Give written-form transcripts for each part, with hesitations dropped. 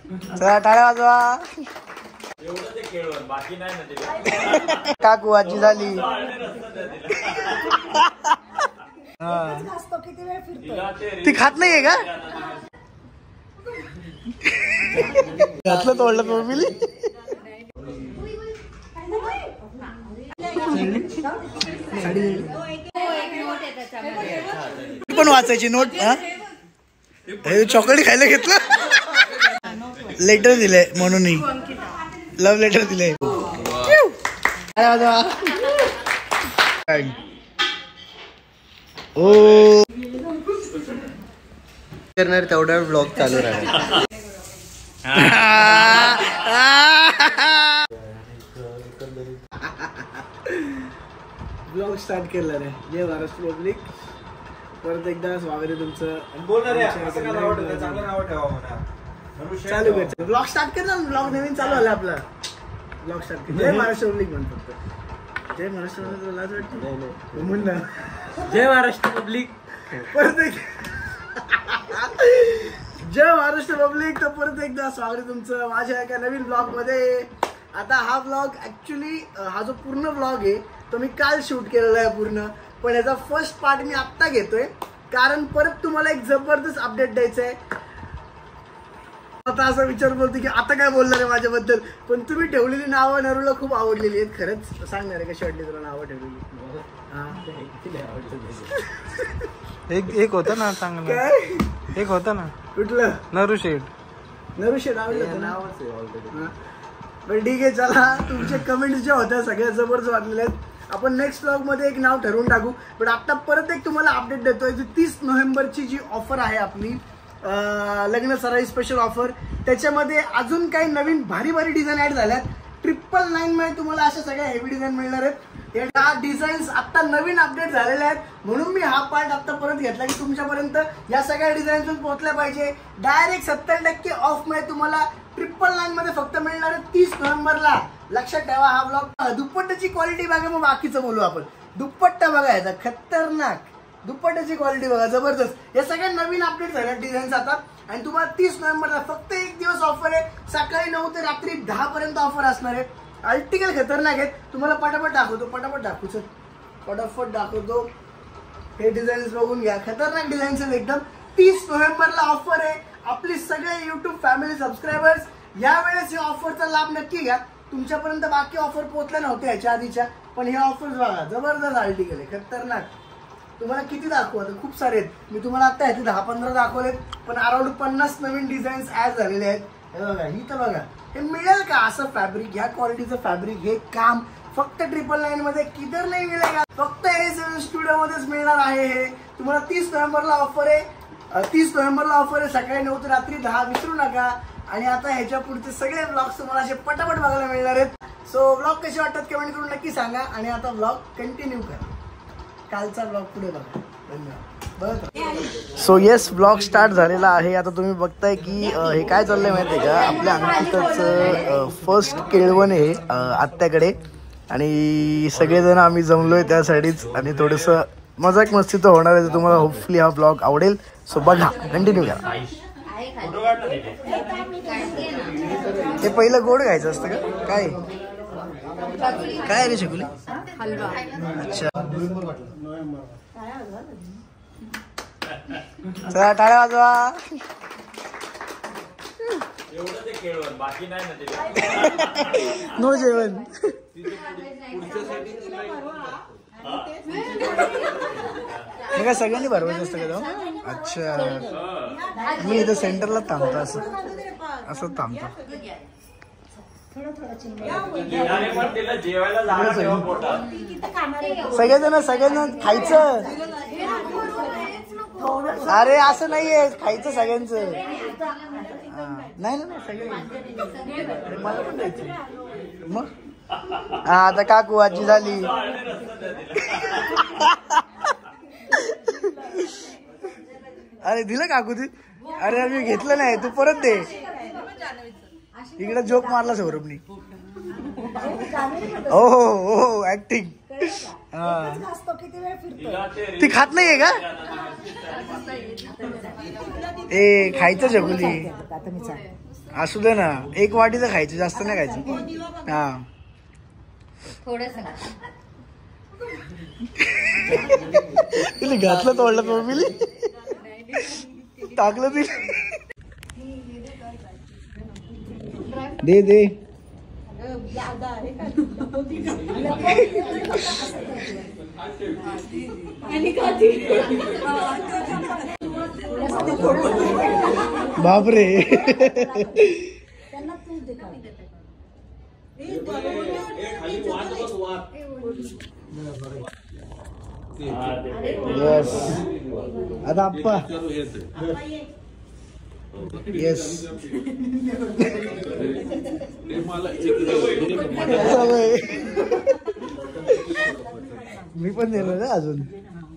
चला टाळ्या वाजवा. काकू आजी झाली. ती खात नाहीये का? घातलं तोडलं फॅमिली. पण वाचायची नोट. चॉकलेट खायला घेतलं. लेटर दिलंय म्हणून लव्ह लेटर दिलंय. ओ करणार तेवढा ब्लॉग चालू राहणार. ब्लॉग स्टार्ट केला रे. जय महाराष्ट्र पब्लिक. परत एकदा स्वागत आहे तुमचं. चालू कर. ब्लॉग स्टार्ट कर ना. ब्लॉग नवीन चालू आला आपला. ब्लॉग स्टार्ट कर. जय महाराष्ट्र पब्लिक म्हण फक्त. जय महाराष्ट्र म्हण ना. जय महाराष्ट्र पब्लिक. परत एक जय महाराष्ट्र पब्लिक. तर परत एकदा स्वागत आहे तुमचं माझ्या एका नवीन ब्लॉग मध्ये. आता हा ब्लॉग ऍक्च्युली हा जो पूर्ण ब्लॉग आहे तो मी काल शूट केलेला आहे पूर्ण. पण याचा फर्स्ट पार्ट मी आत्ता घेतोय कारण परत तुम्हाला एक जबरदस्त अपडेट द्यायचं आहे. आता असा विचार बोलतो की आता काय बोलणार आहे माझ्याबद्दल. पण तुम्ही ठेवलेली नावं नरूला खूप आवडलेली आहेत. खरंच सांगणार आहे कशी वाटली तुला नावं ठेवलेली. एक होतं ना चांगलं. एक होतं ना. कुठलं? नरू शेठ. नरू शेठ आवडलं नाव. पण ठीक आहे चला. तुमचे कमेंट्स ज्या होत्या सगळ्या जबरदस्त वाटलेल्या आहेत. आपण नेक्स्ट ब्लॉग मध्ये एक नाव ठरवून टाकू. पण आता परत एक तुम्हाला अपडेट देतोय. जी 30 नोव्हेंबरची जी ऑफर आहे आपली लग्न सराई स्पेशल ऑफर. त्याच्यामध्ये अजून काही नवीन भारी भारी डिझाईन ऍड झाल्यात. 999 मध्ये तुम्हाला अशा सगळ्या हेवी डिझाईन मिळणार आहेत. या डिझाईन्स आता नवीन अपडेट झालेल्या आहेत म्हणून मी हा पार्ट आता परत घेतला की तुमच्यापर्यंत या सगळ्या डिझाईन्स पोहोचल्या पाहिजे. डायरेक्ट 70% ऑफ मध्ये तुम्हाला 999 मध्ये फक्त मिळणार आहे 30 नोव्हेंबरला. लक्षात ठेवा हा ब्लॉग. दुपट्ट्याची क्वालिटी बघा मग बाकीचं बोलू आपण. दुपट्टा बघा याचा खतरनाक. दुपट्ट्याची क्वालिटी बघा जबरदस्त. या सगळ्या नवीन अपडेट झाल्या डिझाईन्स आता. आणि तुम्हाला 30 नोव्हेंबरला फक्त एक दिवस ऑफर आहे. सकाळी 9 ते रात्री 10 पर्यंत ऑफर असणार आहे. आर्टिकल खतरनाक आहेत. तुम्हाला पटापट दाखवतो. फटाफट दाखवतो. हे डिझाईन्स बघून घ्या. खतरनाक डिझाईन्स आहेत एकदम. 30 नोव्हेंबरला ऑफर आहे. आपली सगळे युट्यूब फॅमिली सबस्क्रायबर्स यावेळेस या ऑफरचा लाभ नक्की घ्या. तुमच्यापर्यंत बाकी ऑफर पोहोचल्या नव्हत्या याच्या आधीच्या. पण हे ऑफर्स बघा जबरदस्त आर्टिकल आहे. खतरनाक. तुम्हाला किती दाखवू आता खूप सारे आहेत. मी तुम्हाला आता ह्याचे 10-15 दाखवलेत. पण अराउंड 50 नवीन डिझाईन्स ऍड झालेले आहेत. हे बघा ही तर बघा. हे मिळेल का असं फॅब्रिक. ह्या क्वालिटीचं फॅब्रिक हे काम फक्त 999 मध्ये किधर नाही मिळेल. फक्त स्टुडिओ मध्येच मिळणार आहे. हे तुम्हाला 30 नोव्हेंबरला ऑफर आहे. 30 नोव्हेंबरला ऑफर आहे. सकाळी 9 ते रात्री 10 विसरू नका. आणि आता ह्याच्या पुढचे सगळे ब्लॉग्स तुम्हाला असे पटापट बघायला मिळणार आहेत. सो ब्लॉग कसे वाटतात कमेंट करून नक्की सांगा. आणि आता ब्लॉग कंटिन्यू करा. कालचा ब्लॉग पुढे बघा. धन्यवाद. सो येस ब्लॉग स्टार्ट झालेला आहे. आता तुम्ही बघताय की हे काय चाललंय माहितीये का. आपल्या अंकिताचं फर्स्ट केळवण आहे आत्याकडे. आणि सगळेजण आम्ही जमलोय त्यासाठीच. आणि थोडंसं मजाक मस्ती तर होणार आहे. तुम्हाला होपफुली हा ब्लॉग आवडेल. सो बघा कंटिन्यू करा. ते पहिलं गोड खायचं असतं का काय. काय रे शिकवली. अच्छा चला टाळ्या वाजवा. नो जेवण. मग सगळ्यांनी भरवायचं असतं का जाऊ. अच्छा मी इथं सेंटरला थांबतो. असं थांबतो. सगळेजण खायचं. अरे असं नाहीये खायचं सगळ्यांचं. नाही ना सगळे मला पण खायचं. मग हा आता काकू आजी झाली. अरे दिलं काकू ती. अरे मी घेतलं नाही तू परत दे. इकडे जोक मारला सौरभनी. हो हो ऍक्टिंग. ती खात नाहीये का. ए खायचं जगुली. असू दे ना, एक वाटीचं खायचं, जास्त नाही खायचं. हा थोडस तिने घातलं तोडलं मम्मीली, टाकलं तिने. दे दे. बापरे. येस आता आप्पा. येस मी पण दिलो ना अजून.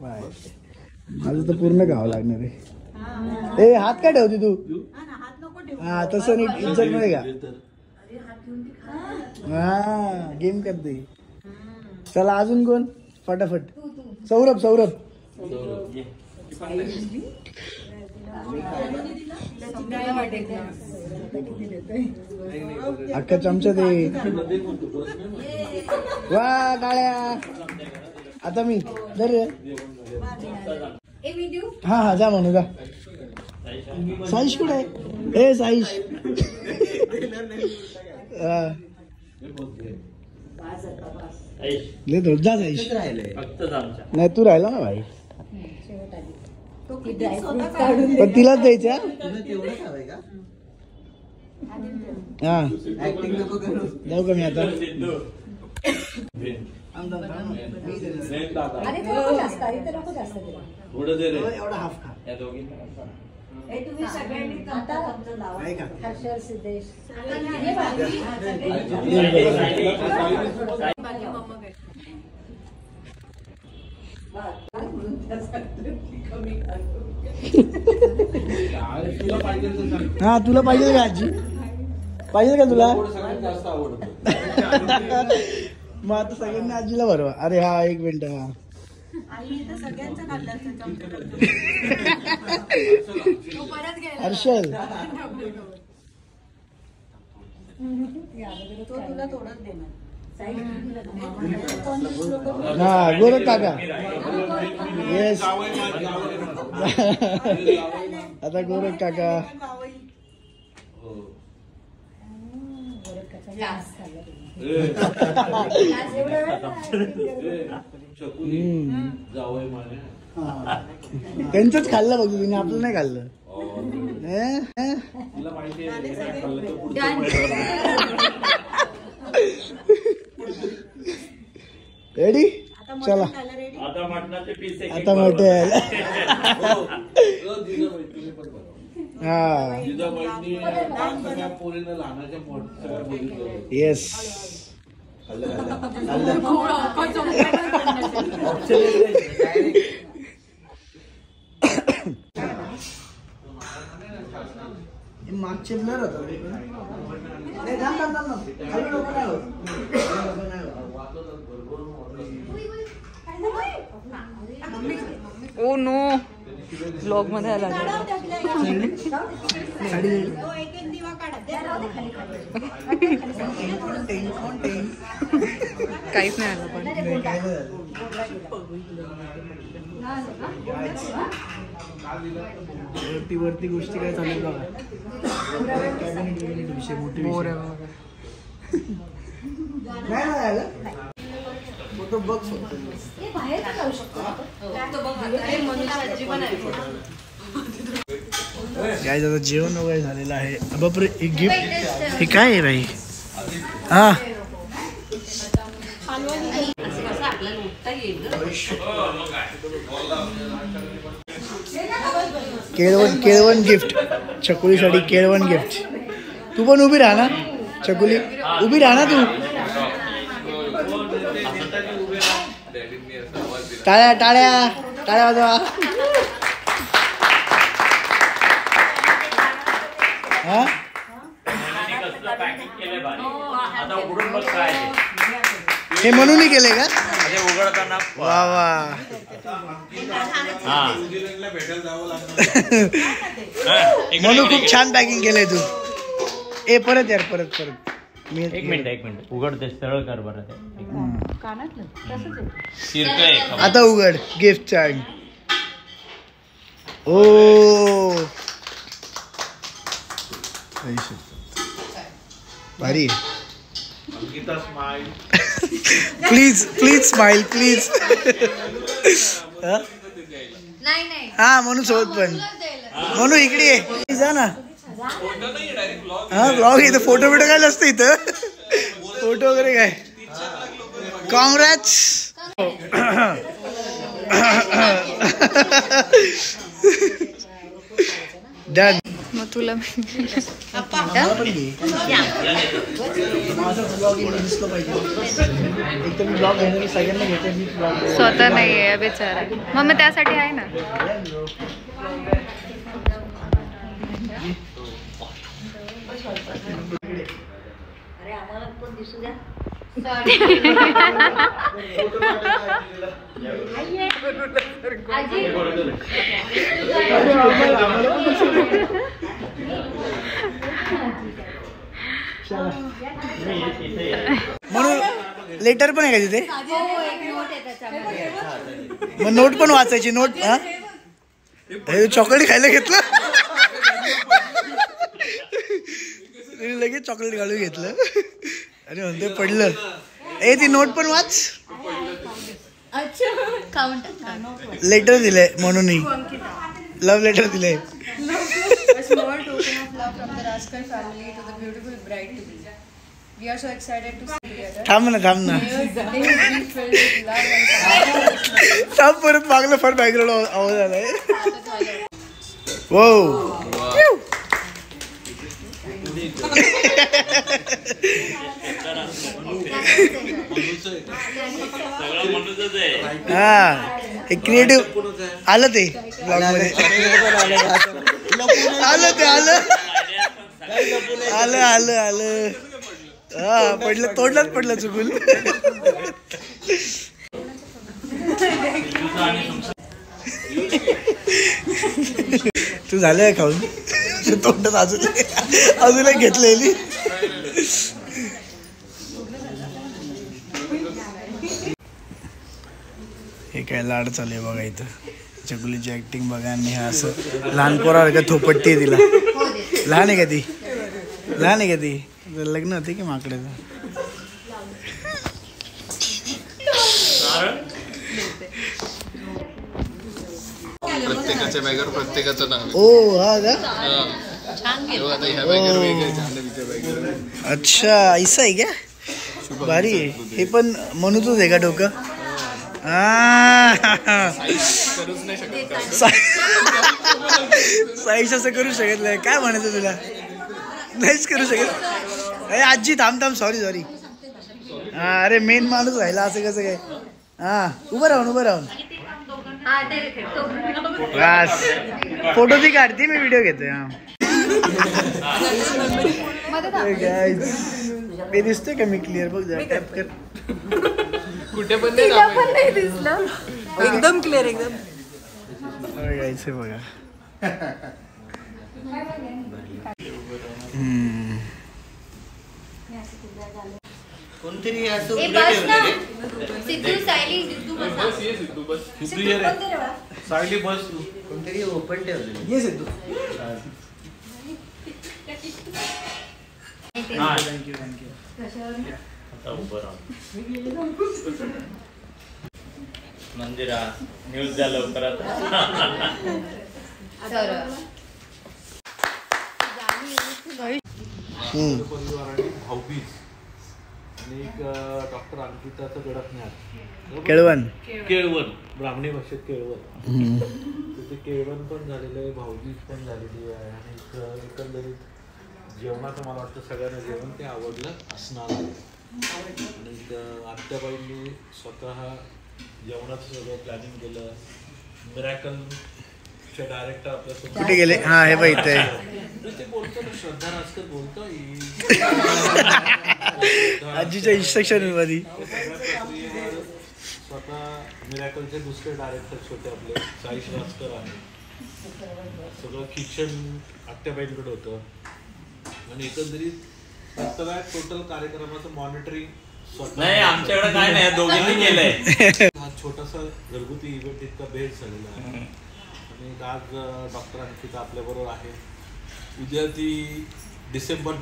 माझं तर पूर्ण खावं लागणार आहे. ए हात काय ठेवते तू? हा तसं नीट इज्जत नाही का? हा गेम करते. चला अजून कोण? फटाफट. सौरभ सौरभ. अख्खा चमचा दे. वा काळ्या. आता मी दर. हा हा जा म्हणू जा. साईश कुठे आहे? ए साईश. जा साईश. नाही तू राहिला ना भाई. पण तिलाच द्यायच्या. हा जाऊ का मी आता? एवढा हाफ खा. हा तुला पाहिजे का आजी? पाहिजे का तुला? मग आता सगळ्यांनी आजीला भरवा. अरे हा एक मिनिट. हा हर्षल हा गोरख काका. येस आता गोरख काका. त्यांचंच खाल्लं बघ तिने, आपलं नाही खाल्लं. रेडी? चला आता मोठे. हा येस. मागचे ब्लर होता. ओ नो ब्लॉग मध्ये आला. काहीच नाही आलं पण. वरती गोष्टी काय चालू बघा. बघ काय दादा जेवण वगैरे झालेलं आहे. बापरे एक गिफ्ट. हे काय आहे भाई? हा केळवण गिफ्ट. छकुलीसाठी केळवण गिफ्ट. तू पण उभी राहा ना छकुली. उभी राहा ना तू. टाळ्या टाळ्या टाळ्या वाजवा. हा हे म्हणून केले का? वा वा. म्हणून खूप छान पॅकिंग केलंय तू. ए परत यार परत मी एक मिनिट उघडते सरळ कर बरं ते कानातलं तसंच आहे. शिरकय आता उघड गिफ्ट चार्ट. ओ भारी प्लीज स्माइल प्लीज. नाही हा म्हणून सोबत पण म्हणून इकडे ये जा ना. हा ब्लॉग इथं फोटो बिटो काय नसतं इथं. फोटो वगैरे काय. कॉंग्रॅट्स. डन. मग तुला स्वतः नाही आहे बेचारा. मग त्यासाठी आहे ना. अरे आम्हाला पण दिसू द्या. म्हणून लेटर पण आहे का तिथे. मग नोट पण वाचायची. नोट हा चॉकलेट खायला घेतलं. लगेच चॉकलेट घालून घेतलं. अरे म्हणते पडलं. ए ती नोट पण वाच. लेटर दिलंय म्हणून लव्ह लेटर दिलंय. थांब ना थांब परत मागलं फार बॅकग्राऊंड आवाज आलाय. वो हा एक क्रिएटिव्ह आलं ते ब्लॉग मध्ये. आलं हा पडलं तोडलं चुकून. तू झालं खाऊन तोंडात अजून एक घेतलेली. हे काय लाड चालू आहे बघा इथं. चकुलीची ऍक्टिंग बघा. आणि हा असं लहान पोरासारखं थोपटते तिला. लहान आहे का ती लग्न होते की माकडाचं. प्रत्येकाच्या बॅगर प्रत्येकाचं नाव. ओ हा का. अच्छा ऐसा आहे क्या. भारी आहे. हे पण म्हणूतच आहे का डोकं. साईश असं करू शकत नाही. काय म्हणायचं तुला. नाहीच करू शकत. अरे आजी थांब सॉरी. हा अरे मेन माणूस राहिला असं कसं काय. हा उभं राहून बस. फोटो ती काढते मी व्हिडिओ घेतोय. ते दिसतोय का मी क्लिअर बघ जरा टॅप कर. कुठे पण नाही दिसलं. एकदम क्लिअर एकदम. गायचं बघा. कोणतरी असं सायली बस कोणतरी ओपन ठेवलेलं. ये सिद्धू. थँक्यू. मंदिरा न्यूज द्या लवकरात. भाऊबीज आणि एक डॉक्टर अंकिताचं गडकण्यात केळवण ब्राह्मणी भाषेत केळवण. तिथे केळवण पण झालेलं आहे. भाऊबीज पण झालेली आहे. आणि एकंदरीत जेवणाचं मला वाटतं सगळ्यांना जेवण ते आवडलं असणार. आणि आत्याबाईंनी स्वतः जेवणाचं सगळं प्लॅनिंग केलं. मिरॅकलचे डायरेक्टर आपल्यासोबत कुठे गेले. हा हे बाई इथे ते बोलतो ना श्रद्धा राजकर बोलतो. आजीच्या इन्स्ट्रक्शन मध्ये स्वतः मिरॅकलचे दुसरे डायरेक्टर होते आपले साईश राजकर आहे. सगळं किचन आत्याबाईंकडे होतं. आणि एकंदरीत सगळ्या टोटल कार्यक्रमाचं मॉनिटरिंग नाही आमच्याकडे काय नाही दोघांनी केलंय. हा छोटासा घरगुती इव्हेंट इतका बेस्ट झालेला आहे आणि आज डॉक्टर अंकिता आपल्याबरोबर आहे. उद्या ती डिसेंबर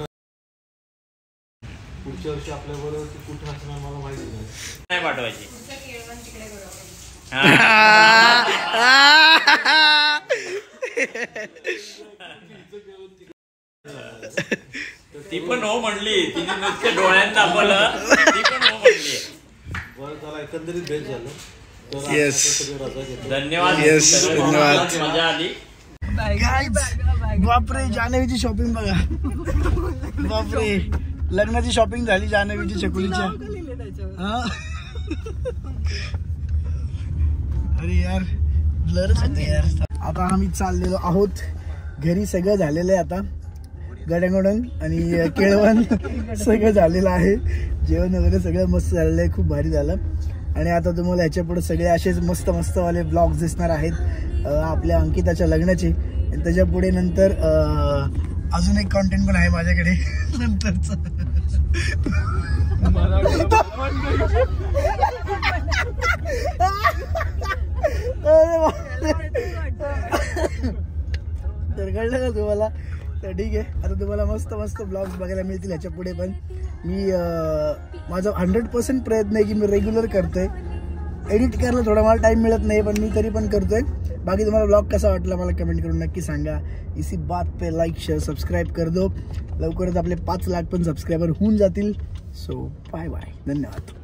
पुढच्या वर्षी आपल्याबरोबर ती कुठे असणार मला माहिती नाही पाठवायची. ती पण हो म्हणली, तिने नुसते डोळ्यात दाखवलं, ती पण हो म्हणली. बरं त्याला एकंदरीत बेस्ट झालं. तर Yes. सगळे रजा घेतो. धन्यवाद. Yes, धन्यवाद. मजा आली. बापरे जान्हवीची शॉपिंग बघा. बापरे लग्नाची शॉपिंग झाली जान्हवीची चकुलीच्या. हा. अरे यार ब्लरच होते यार. आता आम्ही चाललेलो आहोत घरी. सगळं झालेलं आहे आता. गडंगडण आणि केळवण सगळं झालेलं आहे. जेवण वगैरे सगळं मस्त झालेलं आहे. खूप भारी झालं. आणि आता तुम्हाला ह्याच्या पुढे सगळे असेच मस्त मस्त वाले ब्लॉग्स दिसणार आहेत आपल्या अंकिताच्या लग्नाचे. आणि त्याच्या पुढे नंतर अजून एक कॉन्टेंट पण आहे माझ्याकडे नंतरच. तर कळलं का तुम्हाला. तर ठीक आहे. आता तुम्हाला मस्त मस्त ब्लॉग्स बघायला मिळतील ह्याच्या पुढे पण. मी माझा 100% प्रयत्न आहे की मी रेग्युलर करतोय. एडिट करायला थोडा मला टाइम मिळत नाही पण मी तरी पण करतोय. बाकी तुम्हाला ब्लॉग कसा वाटला मला कमेंट करून नक्की सांगा. इसी बात पे लाईक शेअर सबस्क्राईब कर दो. लवकरच आपले 5 लाख पण सबस्क्रायबर होऊन जातील. So bye bye. धन्यवाद.